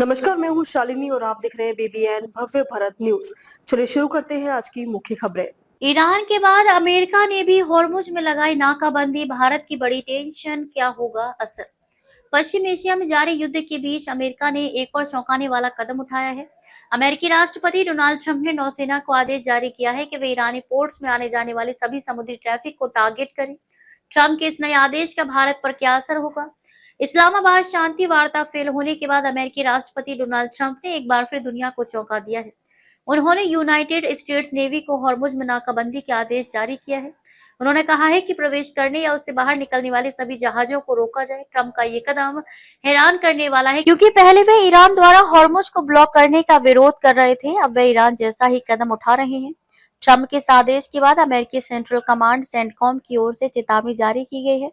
नमस्कार, मैं हूँ शालिनी और आप देख रहे हैं बीबीएन भव्य भारत न्यूज। चलिए शुरू करते हैं आज की मुख्य खबरें। ईरान के बाद अमेरिका ने भी होर्मुज में लगाई नाकाबंदी, भारत की बड़ी टेंशन, क्या होगा असर? पश्चिम एशिया में जारी युद्ध के बीच अमेरिका ने एक और चौंकाने वाला कदम उठाया है। अमेरिकी राष्ट्रपति डोनाल्ड ट्रंप ने नौसेना को आदेश जारी किया है कि वे ईरानी पोर्ट्स में आने जाने वाले सभी समुद्री ट्रैफिक को टारगेट करें। ट्रंप के इस नए आदेश का भारत पर क्या असर होगा? इस्लामाबाद शांति वार्ता फेल होने के बाद अमेरिकी राष्ट्रपति डोनाल्ड ट्रंप ने एक बार फिर दुनिया को चौंका दिया है। उन्होंने यूनाइटेड स्टेट्स नेवी को हॉर्मुज में नाकाबंदी के आदेश जारी किया है। उन्होंने कहा है कि प्रवेश करने या उससे बाहर निकलने वाले सभी जहाजों को रोका जाए। ट्रंप का ये कदम हैरान करने वाला है, क्योंकि पहले वे ईरान द्वारा हॉर्मुज को ब्लॉक करने का विरोध कर रहे थे, अब वे ईरान जैसा ही कदम उठा रहे हैं। ट्रंप के इस आदेश के बाद अमेरिकी सेंट्रल कमांड सेंटकॉम की ओर से चेतावनी जारी की गई है।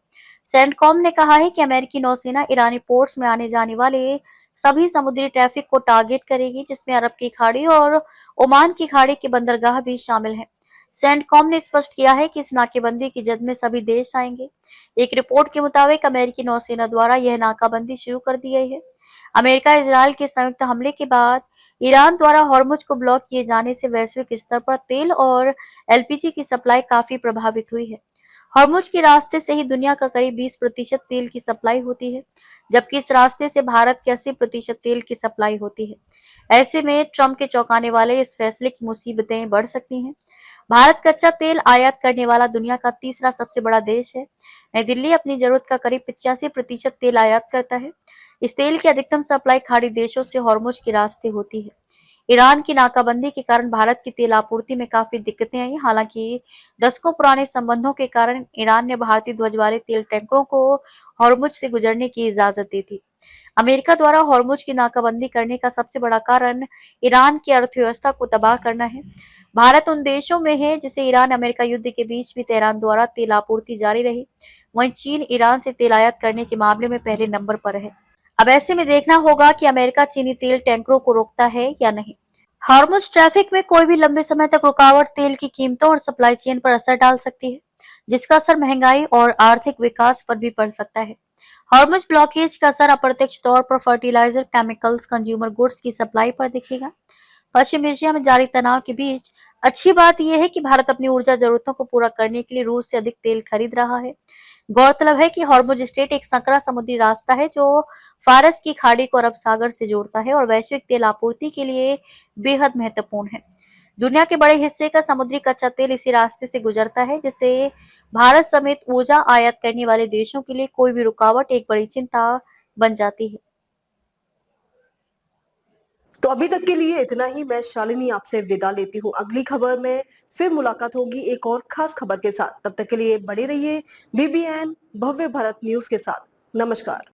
सेंटकॉम ने कहा है कि अमेरिकी नौसेना ईरानी पोर्ट्स में आने जाने वाले सभी समुद्री ट्रैफिक को टारगेट करेगी, जिसमें अरब की खाड़ी और ओमान की खाड़ी के बंदरगाह भी शामिल हैं। सेंटकॉम ने स्पष्ट किया है कि इस नाकेबंदी की जद में सभी देश आएंगे। एक रिपोर्ट के मुताबिक अमेरिकी नौसेना द्वारा यह नाकाबंदी शुरू कर दी गई है। अमेरिका इजरायल के संयुक्त हमले के बाद ईरान द्वारा हॉर्मुज को ब्लॉक किए जाने से वैश्विक स्तर पर तेल और एलपीजी की सप्लाई काफी प्रभावित हुई है। हॉर्मुज के रास्ते से ही दुनिया का करीब 20% तेल की सप्लाई होती है, जबकि इस रास्ते से भारत के 80% तेल की सप्लाई होती है। ऐसे में ट्रंप के चौंकाने वाले इस फैसले की मुसीबतें बढ़ सकती हैं। भारत कच्चा तेल आयात करने वाला दुनिया का तीसरा सबसे बड़ा देश है। नई दिल्ली अपनी जरूरत का करीब 85% तेल आयात करता है। इस तेल की अधिकतम सप्लाई खाड़ी देशों से हॉर्मुज के रास्ते होती है। ईरान की नाकाबंदी के कारण भारत की तेल आपूर्ति में काफी दिक्कतें आई। हालांकि दशकों पुराने संबंधों के कारण ईरान ने भारतीय ध्वज वाले तेल टैंकरों को हॉर्मुज से गुजरने की इजाजत दी थी। अमेरिका द्वारा हॉर्मुज की नाकाबंदी करने का सबसे बड़ा कारण ईरान की अर्थव्यवस्था को तबाह करना है। भारत उन देशों में है जिसे ईरान अमेरिका युद्ध के बीच भी तेहरान द्वारा तेल आपूर्ति जारी रही। वहीं चीन ईरान से तेल आयात करने के मामले में पहले नंबर पर है। अब ऐसे में देखना होगा कि अमेरिका चीनी तेल टैंकरों को रोकता है या नहीं। हॉर्मुज ट्रैफिक में कोई भी लंबे समय तक रुकावट तेल की कीमतों और सप्लाई चेन पर असर डाल सकती है, जिसका असर महंगाई और आर्थिक विकास पर भी पड़ सकता है। हॉर्मुज ब्लॉकेज का असर अप्रत्यक्ष तौर पर फर्टिलाइजर, केमिकल्स, कंज्यूमर गुड्स की सप्लाई पर दिखेगा। पश्चिम एशिया में जारी तनाव के बीच अच्छी बात यह है कि भारत अपनी ऊर्जा जरूरतों को पूरा करने के लिए रूस से अधिक तेल खरीद रहा है। गौरतलब है कि हॉर्मुज स्ट्रेट एक संकरा समुद्री रास्ता है जो फारस की खाड़ी को अरब सागर से जोड़ता है और वैश्विक तेल आपूर्ति के लिए बेहद महत्वपूर्ण है। दुनिया के बड़े हिस्से का समुद्री कच्चा तेल इसी रास्ते से गुजरता है, जिससे भारत समेत ऊर्जा आयात करने वाले देशों के लिए कोई भी रुकावट एक बड़ी चिंता बन जाती है। तो अभी तक के लिए इतना ही। मैं शालिनी आपसे विदा लेती हूँ। अगली खबर में फिर मुलाकात होगी एक और खास खबर के साथ। तब तक के लिए बने रहिए बीबीएन भव्य भारत न्यूज के साथ। नमस्कार।